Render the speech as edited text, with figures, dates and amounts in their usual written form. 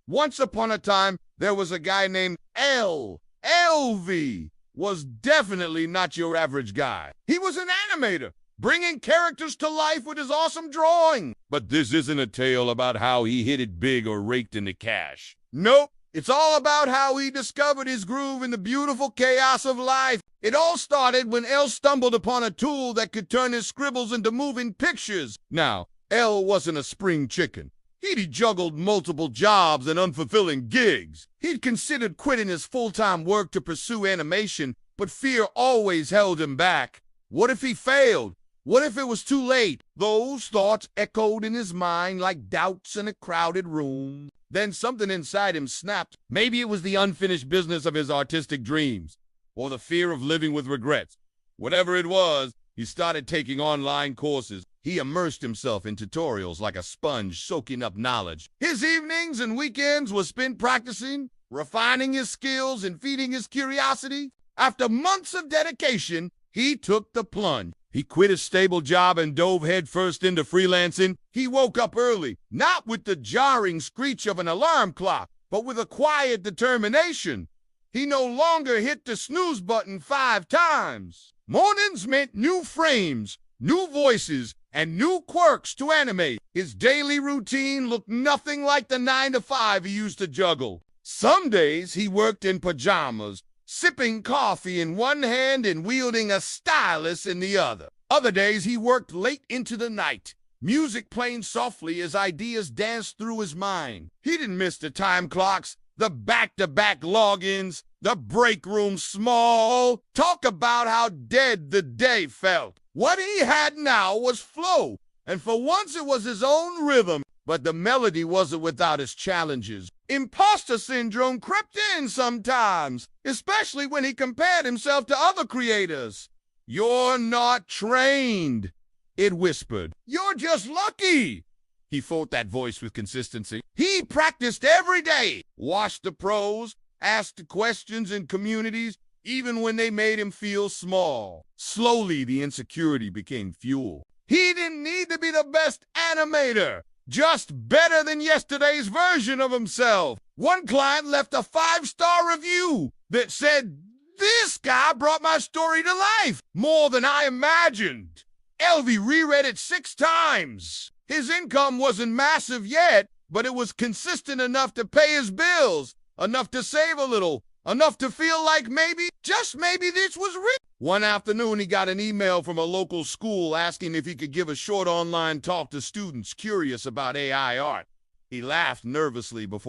Once upon a time, there was a guy named LV was definitely not your average guy. He was an animator, bringing characters to life with his awesome drawing. But this isn't a tale about how he hit it big or raked in the cash. Nope. It's all about how he discovered his groove in the beautiful chaos of life. It all started when L stumbled upon a tool that could turn his scribbles into moving pictures. Now, L wasn't a spring chicken. He'd juggled multiple jobs and unfulfilling gigs. He'd considered quitting his full-time work to pursue animation, but fear always held him back. What if he failed? What if it was too late? Those thoughts echoed in his mind like doubts in a crowded room. Then something inside him snapped. Maybe it was the unfinished business of his artistic dreams, or the fear of living with regrets. Whatever it was, he started taking online courses. He immersed himself in tutorials like a sponge, soaking up knowledge. His evenings and weekends were spent practicing, refining his skills, and feeding his curiosity. After months of dedication, he took the plunge. He quit his stable job and dove headfirst into freelancing. He woke up early, not with the jarring screech of an alarm clock, but with a quiet determination. He no longer hit the snooze button 5 times. Mornings meant new frames, new voices, and new quirks to animate. His daily routine looked nothing like the 9-to-5 he used to juggle. Some days he worked in pajamas, sipping coffee in one hand and wielding a stylus in the other. Other days he worked late into the night, music playing softly as ideas danced through his mind. He didn't miss the time clocks, the back-to-back logins, the break room small. Talk about how dead the day felt. What he had now was flow, and for once it was his own rhythm. But the melody wasn't without its challenges. Imposter syndrome crept in sometimes, especially when he compared himself to other creators. "You're not trained," it whispered. "You're just lucky." He fought that voice with consistency. He practiced every day, watched the pros, asked the questions in communities, even when they made him feel small. Slowly, the insecurity became fuel. He didn't need to be the best animator, just better than yesterday's version of himself. One client left a 5-star review that said, "This guy brought my story to life more than I imagined." LV reread it 6 times. His income wasn't massive yet, but it was consistent enough to pay his bills, enough to save a little, enough to feel like maybe, just maybe, this was real. One afternoon, he got an email from a local school asking if he could give a short online talk to students curious about AI art. He laughed nervously before